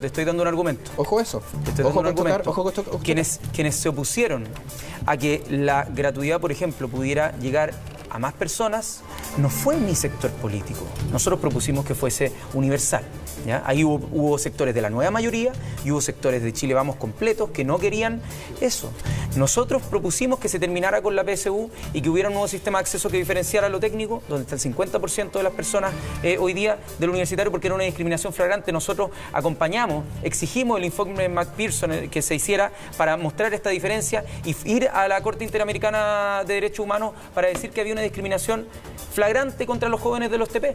Te estoy dando un argumento. Ojo eso. Te estoy dando un argumento. Ojo. Quienes se opusieron a que la gratuidad, por ejemplo, pudiera llegar a más personas, no fue mi sector político. Nosotros propusimos que fuese universal, ¿ya? Ahí hubo sectores de la nueva mayoría y hubo sectores de Chile Vamos completos que no querían eso. Nosotros propusimos que se terminara con la PSU y que hubiera un nuevo sistema de acceso que diferenciara lo técnico, donde está el 50% de las personas hoy día del universitario, porque era una discriminación flagrante. Nosotros acompañamos, exigimos el informe McPherson que se hiciera para mostrar esta diferencia y ir a la Corte Interamericana de Derechos Humanos para decir que había una discriminación flagrante contra los jóvenes de los TP.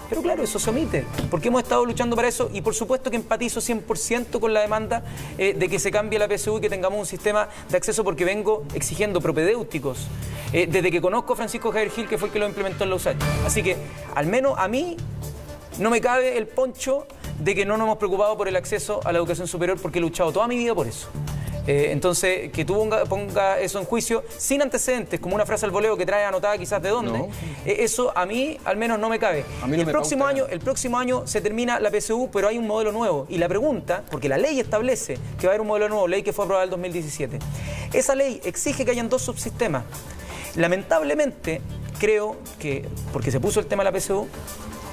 Pero claro, eso se omite, porque hemos estado luchando para eso y por supuesto que empatizo 100% con la demanda de que se cambie la PSU y que tengamos un sistema de acceso, porque vengo exigiendo propedéuticos desde que conozco a Francisco Javier Gil, que fue el que lo implementó en la USACH. Así que, al menos a mí, no me cabe el poncho de que no nos hemos preocupado por el acceso a la educación superior, porque he luchado toda mi vida por eso. Entonces, que tú ponga eso en juicio sin antecedentes, como una frase al voleo que trae anotada quizás de dónde, no. Eso a mí al menos no me cabe. El próximo año se termina la PSU, pero hay un modelo nuevo. Y la pregunta, porque la ley establece que va a haber un modelo nuevo, ley que fue aprobada en el 2017. Esa ley exige que hayan dos subsistemas. Lamentablemente, creo que, porque se puso el tema de la PSU,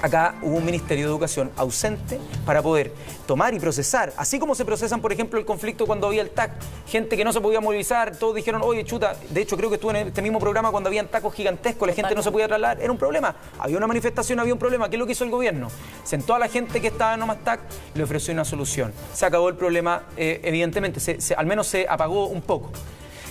acá hubo un Ministerio de Educación ausente para poder tomar y procesar, así como se procesan, por ejemplo, el conflicto cuando había el TAC, gente que no se podía movilizar, todos dijeron, oye, chuta, de hecho creo que estuve en este mismo programa cuando habían tacos gigantescos, la gente no se podía trasladar, era un problema, había una manifestación, había un problema. ¿Qué es lo que hizo el gobierno? Sentó a la gente que estaba en No Más TAC, le ofreció una solución. Se acabó el problema, evidentemente, al menos se apagó un poco.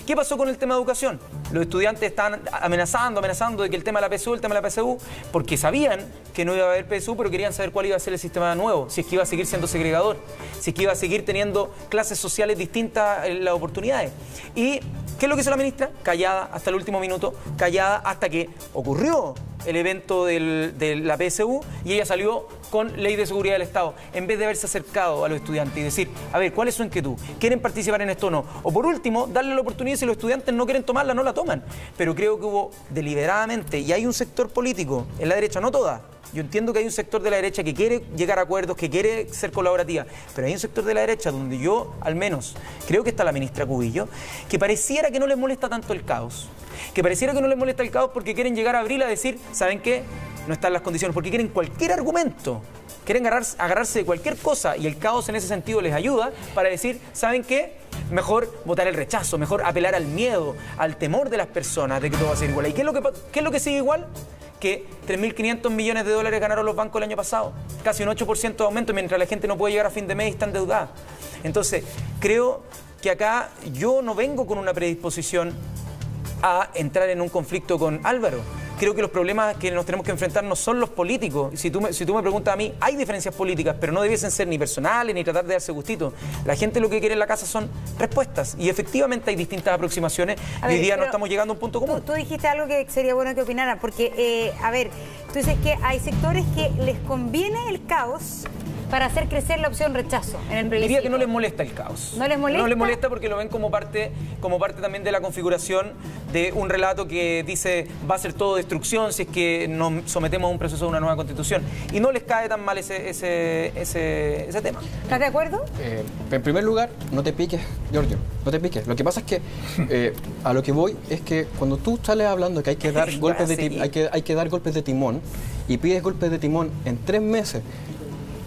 ¿Qué pasó con el tema de educación? Los estudiantes estaban amenazando de que el tema de la PSU, porque sabían que no iba a haber PSU, pero querían saber cuál iba a ser el sistema nuevo, si es que iba a seguir siendo segregador, si es que iba a seguir teniendo clases sociales distintas en las oportunidades. ¿Y qué es lo que hizo la ministra? Callada hasta el último minuto, callada hasta que ocurrió el evento de la PSU y ella salió con ley de seguridad del Estado, en vez de haberse acercado a los estudiantes y decir, a ver, ¿cuál es su inquietud? ¿Quieren participar en esto o no? O por último, darle la oportunidad, si los estudiantes no quieren tomarla, no la toman. Pero creo que hubo deliberadamente, y hay un sector político en la derecha, no toda. Yo entiendo que hay un sector de la derecha que quiere llegar a acuerdos, que quiere ser colaborativa, pero hay un sector de la derecha donde yo, al menos, creo que está la ministra Cubillo, que pareciera que no les molesta tanto el caos. Que pareciera que no les molesta el caos porque quieren llegar a abril a decir, ¿saben qué? No están las condiciones, porque quieren cualquier argumento, quieren agarrarse de cualquier cosa y el caos en ese sentido les ayuda para decir, ¿saben qué? Mejor votar el rechazo, mejor apelar al miedo, al temor de las personas de que todo va a ser igual. ¿Y qué es lo que sigue igual? Que 3.500 millones de dólares ganaron los bancos el año pasado, casi un 8% de aumento, mientras la gente no puede llegar a fin de mes y está endeudada. Entonces, creo que acá yo no vengo con una predisposición a entrar en un conflicto con Álvaro. Creo que los problemas que nos tenemos que enfrentar no son los políticos. Si tú me preguntas a mí, hay diferencias políticas, pero no debiesen ser ni personales ni tratar de darse gustito. La gente lo que quiere en la casa son respuestas y efectivamente hay distintas aproximaciones y hoy día no estamos llegando a un punto común. Tú dijiste algo que sería bueno que opinaran, porque, a ver, tú dices que hay sectores que les conviene el caos para hacer crecer la opción rechazo en el plebiscito. Diría que no les molesta el caos. ¿No les molesta? No les molesta porque lo ven como parte también de la configuración de un relato que dice va a ser todo destrucción si es que nos sometemos a un proceso de una nueva constitución. Y no les cae tan mal ese tema. ¿Estás de acuerdo? En primer lugar, no te piques, Giorgio, no te piques. Lo que pasa es que a lo que voy es que cuando tú sales hablando que hay que dar golpes hay que dar golpes de timón y pides golpes de timón en 3 meses,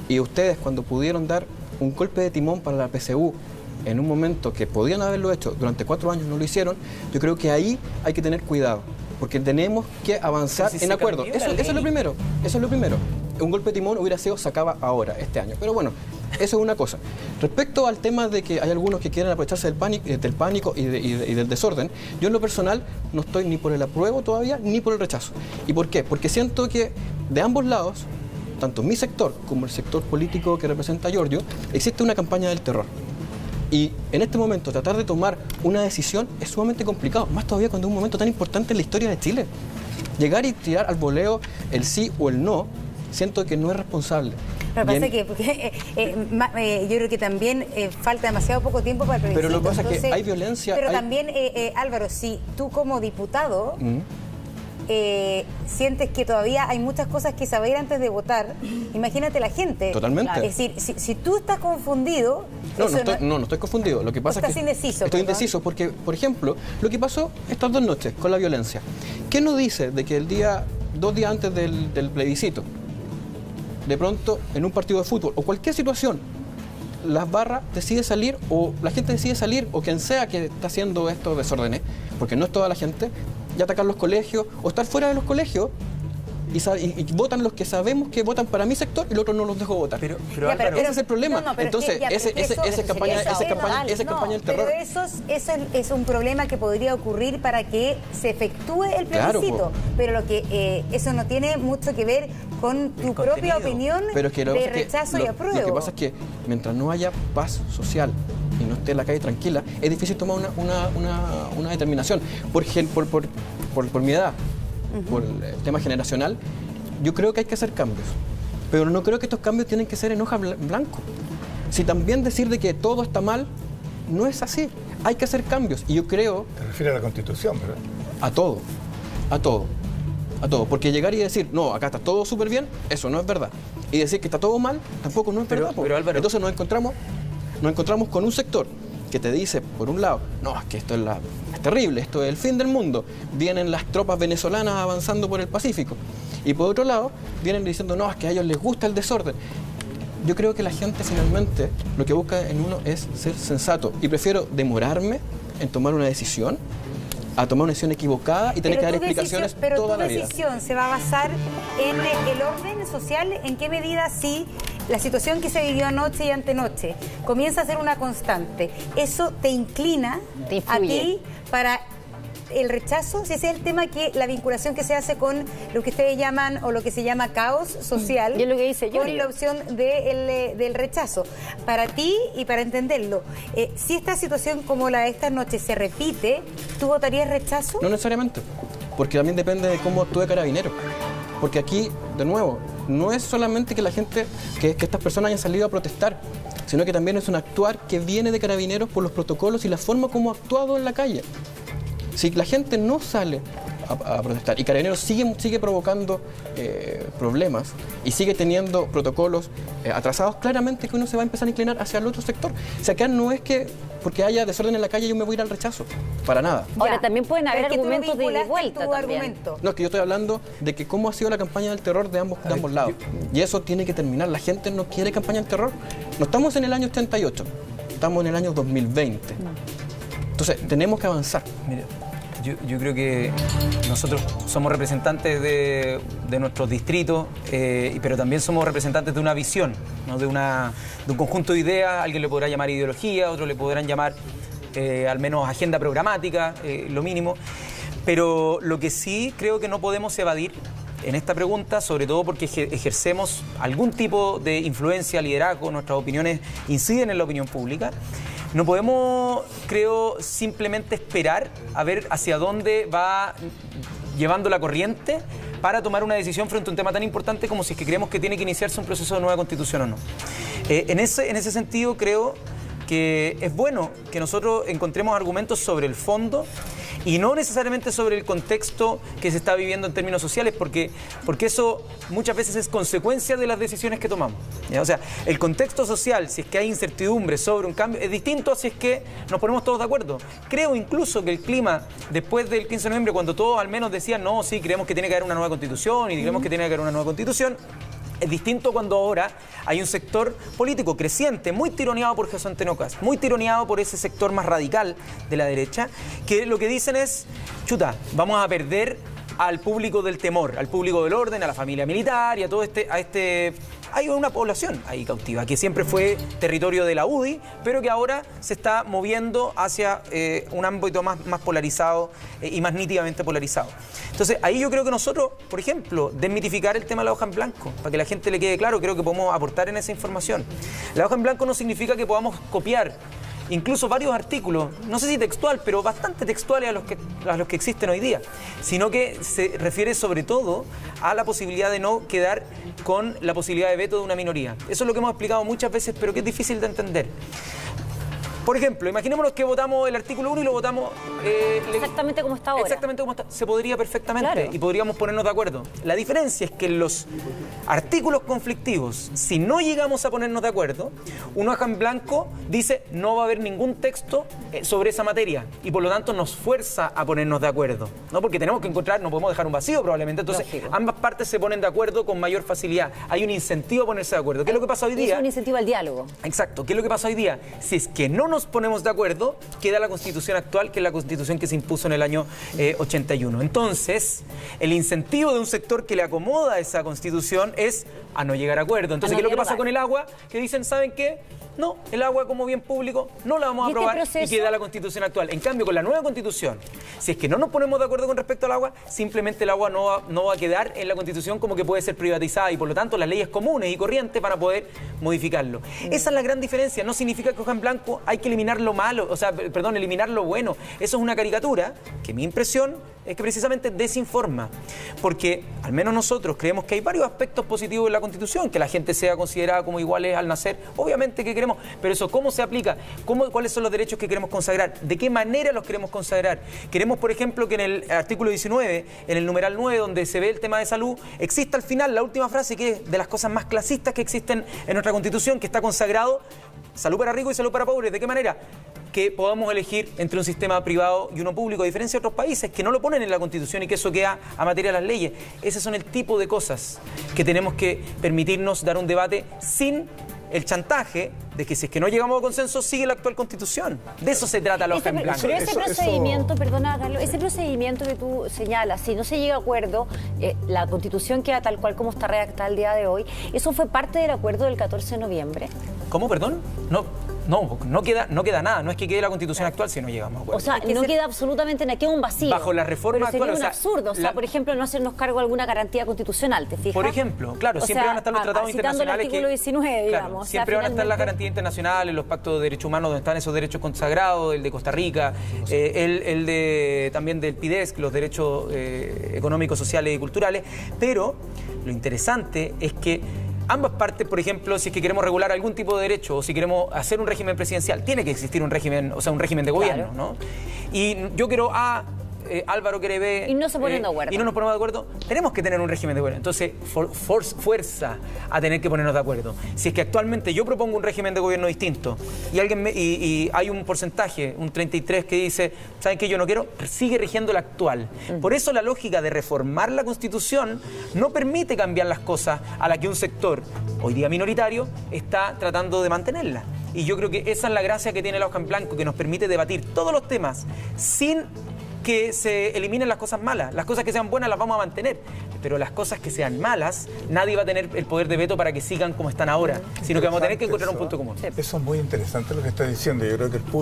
y ustedes cuando pudieron dar un golpe de timón para la PSU en un momento que podían haberlo hecho durante 4 años, no lo hicieron, yo creo que ahí hay que tener cuidado, porque tenemos que avanzar en acuerdo. Eso es lo primero, eso es lo primero. Un golpe de timón hubiera sido, se acaba ahora, este año. Pero bueno, eso es una cosa. Respecto al tema de que hay algunos que quieren aprovecharse del pánico y del desorden, yo en lo personal no estoy ni por el apruebo todavía, ni por el rechazo. ¿Y por qué? Porque siento que de ambos lados, tanto mi sector como el sector político que representa a Giorgio, existe una campaña del terror. Y en este momento tratar de tomar una decisión es sumamente complicado, más todavía cuando es un momento tan importante en la historia de Chile. Llegar y tirar al voleo el sí o el no, siento que no es responsable. Lo que pasa es que yo creo que también falta demasiado poco tiempo para el plebiscito. Pero lo que pasa es que hay violencia. Pero también, Álvaro, si tú como diputado sientes que todavía hay muchas cosas que saber antes de votar, imagínate la gente. Totalmente. Es decir, si tú estás confundido... No estoy confundido. Lo que pasa es que indeciso. Estoy indeciso porque, por ejemplo, lo que pasó estas 2 noches con la violencia. ¿Qué nos dice de que 2 días antes del plebiscito, de pronto en un partido de fútbol o cualquier situación, las barras decide salir o la gente decide salir o quien sea que está haciendo estos desórdenes, porque no es toda la gente, y atacar los colegios o estar fuera de los colegios y votan los que sabemos que votan para mi sector y los otros no los dejo votar. Pero Álvaro, ese es el problema. Entonces, esa campaña del terror. Pero eso es un problema que podría ocurrir para que se efectúe el plebiscito. Claro, pero lo que eso no tiene mucho que ver con tu propia opinión de rechazo y apruebo. Lo que pasa es que mientras no haya paz social y no esté en la calle tranquila, es difícil tomar una determinación. Por mi edad, por el tema generacional, yo creo que hay que hacer cambios. Pero no creo que estos cambios tienen que ser en hoja blanco. Si también decir de que todo está mal, no es así. Hay que hacer cambios. Y yo creo... Te refieres a la Constitución, ¿verdad? A todo. Porque llegar y decir, no, acá está todo súper bien, eso no es verdad. Y decir que está todo mal, tampoco no es verdad. Pero Álvaro, entonces nos encontramos con un sector que te dice, por un lado, no, es que esto es terrible, esto es el fin del mundo. Vienen las tropas venezolanas avanzando por el Pacífico. Y por otro lado, vienen diciendo, no, es que a ellos les gusta el desorden. Yo creo que la gente finalmente lo que busca en uno es ser sensato. Y prefiero demorarme en tomar una decisión a tomar una decisión equivocada y tener que dar explicaciones toda la vida. Pero tu decisión se va a basar en el orden social, ¿en qué medida sí? La situación que se vivió anoche y antenoche comienza a ser una constante. ¿Eso te inclina a ti para el rechazo? Si ese es el tema, que la vinculación que se hace con lo que ustedes llaman o lo que se llama caos social, y es lo que dice con la opción del rechazo. Para ti y para entenderlo, si esta situación como la de esta noche se repite, ¿tú votarías rechazo? No necesariamente, porque también depende de cómo actúe Carabineros. Porque aquí, de nuevo, no es solamente que la gente, que estas personas hayan salido a protestar, sino que también es un actuar que viene de Carabineros por los protocolos y la forma como ha actuado en la calle. Si la gente no sale a protestar y Carabineros sigue provocando problemas y sigue teniendo protocolos atrasados, claramente que uno se va a empezar a inclinar hacia el otro sector. O sea, acá no es que porque haya desorden en la calle yo me voy a ir al rechazo, para nada. Ahora, también pueden haber argumentos de ida y vuelta también. No, es que yo estoy hablando de que cómo ha sido la campaña del terror de ambos lados. Y eso tiene que terminar. La gente no quiere campaña del terror. No estamos en el año 78, estamos en el año 2020. Entonces, tenemos que avanzar. Mira, yo creo que nosotros somos representantes de nuestros distritos, pero también somos representantes de una visión, ¿no? de un conjunto de ideas. Alguien le podrá llamar ideología, otros le podrán llamar al menos agenda programática, lo mínimo. Pero lo que sí creo que no podemos evadir en esta pregunta, sobre todo porque ejercemos algún tipo de influencia, liderazgo, nuestras opiniones inciden en la opinión pública. No podemos, creo, simplemente esperar a ver hacia dónde va llevando la corriente para tomar una decisión frente a un tema tan importante como si es que creemos que tiene que iniciarse un proceso de nueva constitución o no. En ese sentido, creo que es bueno que nosotros encontremos argumentos sobre el fondo y no necesariamente sobre el contexto que se está viviendo en términos sociales, porque eso muchas veces es consecuencia de las decisiones que tomamos, ¿ya? O sea, el contexto social, si es que hay incertidumbre sobre un cambio, es distinto a si es que nos ponemos todos de acuerdo. Creo incluso que el clima, después del 15 de noviembre, cuando todos al menos decían, no, sí, creemos que tiene que haber una nueva constitución y creemos que tiene que haber una nueva constitución, es distinto cuando ahora hay un sector político creciente, muy tironeado por Jesús Antonio Kast, muy tironeado por ese sector más radical de la derecha, que lo que dicen es, chuta, vamos a perder al público del temor, al público del orden, a la familia militar y a todo hay una población ahí cautiva, que siempre fue territorio de la UDI, pero que ahora se está moviendo hacia un ámbito más polarizado y más nítidamente polarizado. Entonces, ahí yo creo que nosotros, por ejemplo, desmitificar el tema de la hoja en blanco, para que la gente le quede claro, creo que podemos aportar en esa información. La hoja en blanco no significa que podamos copiar incluso varios artículos, no sé si textual, pero bastante textuales a los que existen hoy día, sino que se refiere sobre todo a la posibilidad de no quedar con la posibilidad de veto de una minoría. Eso es lo que hemos explicado muchas veces, pero que es difícil de entender. Por ejemplo, imaginémonos que votamos el artículo 1 y lo votamos... exactamente como está ahora. Exactamente como está. Se podría perfectamente, claro, y podríamos ponernos de acuerdo. La diferencia es que en los artículos conflictivos, si no llegamos a ponernos de acuerdo, una hoja en blanco dice no va a haber ningún texto sobre esa materia y por lo tanto nos fuerza a ponernos de acuerdo, ¿no? Porque tenemos que encontrar, no podemos dejar un vacío probablemente, entonces ambas partes se ponen de acuerdo con mayor facilidad. Hay un incentivo a ponerse de acuerdo. ¿Qué es lo que pasa hoy día? Es un incentivo al diálogo. Exacto. ¿Qué es lo que pasa hoy día? Si es que no nos ponemos de acuerdo, queda la Constitución actual, que es la Constitución que se impuso en el año 81. Entonces, el incentivo de un sector que le acomoda a esa Constitución es a no llegar a acuerdo. Entonces, ¿qué es lo que pasa con el agua? Que dicen, ¿saben qué? No, el agua como bien público no la vamos a aprobar y queda la Constitución actual. En cambio, con la nueva Constitución, si es que no nos ponemos de acuerdo con respecto al agua, simplemente el agua no va a quedar en la Constitución como que puede ser privatizada y por lo tanto las leyes comunes y corrientes van a poder modificarlo. Esa es la gran diferencia. No significa que hoja en blanco hay que eliminar lo malo, o sea, perdón, eliminar lo bueno. Eso es una caricatura que mi impresión es que precisamente desinforma, porque al menos nosotros creemos que hay varios aspectos positivos en la Constitución, que la gente sea considerada como iguales al nacer, obviamente que queremos, pero eso ¿cómo se aplica? ¿Cuáles son los derechos que queremos consagrar? ¿De qué manera los queremos consagrar? Queremos, por ejemplo, que en el artículo 19, en el numeral 9, donde se ve el tema de salud, exista al final la última frase que es de las cosas más clasistas que existen en nuestra Constitución, que está consagrado salud para ricos y salud para pobres. ¿De qué manera? Que podamos elegir entre un sistema privado y uno público, a diferencia de otros países que no lo ponen en la Constitución y que eso queda a materia de las leyes. Ese son el tipo de cosas que tenemos que permitirnos dar un debate sin el chantaje de que si es que no llegamos a consenso, sigue la actual Constitución. De eso se trata la hoja en blanco. Pero ese procedimiento, perdona, Carlos, ese procedimiento que tú señalas, si no se llega a acuerdo, la Constitución queda tal cual como está redactada el día de hoy, ¿eso fue parte del acuerdo del 14 de noviembre? ¿Cómo, perdón? No queda nada. No es que quede la Constitución actual si no llegamos a acuerdo. O sea, no queda absolutamente nada, queda un vacío. Bajo la reforma actual. Pero sería un absurdo. O sea, por ejemplo, no hacernos cargo de alguna garantía constitucional, ¿te fijas? Por ejemplo, claro, siempre van a estar los tratados internacionales. Citando el artículo 19, digamos. Claro, siempre van a estar las garantías internacionales, los pactos de derechos humanos donde están esos derechos consagrados, el de Costa Rica, el de también del PIDESC, los derechos económicos, sociales y culturales. Pero lo interesante es que ambas partes, por ejemplo, si es que queremos regular algún tipo de derecho o si queremos hacer un régimen presidencial, tiene que existir un régimen, o sea, un régimen de gobierno, claro, ¿no? Y yo quiero A, Álvaro quiere B. Y no se ponen de acuerdo. Y no nos ponemos de acuerdo. Tenemos que tener un régimen de gobierno. Entonces, fuerza a tener que ponernos de acuerdo. Si es que actualmente yo propongo un régimen de gobierno distinto y y hay un porcentaje, un 33, que dice, ¿saben qué? Yo no quiero, sigue rigiendo el actual. Por eso la lógica de reformar la Constitución no permite cambiar las cosas a la que un sector, hoy día minoritario, está tratando de mantenerla. Y yo creo que esa es la gracia que tiene la hoja en blanco, que nos permite debatir todos los temas sin que se eliminen las cosas malas. Las cosas que sean buenas las vamos a mantener, pero las cosas que sean malas, nadie va a tener el poder de veto para que sigan como están ahora, sino que vamos a tener que encontrar un punto común. Eso es muy interesante lo que está diciendo. Yo creo que el público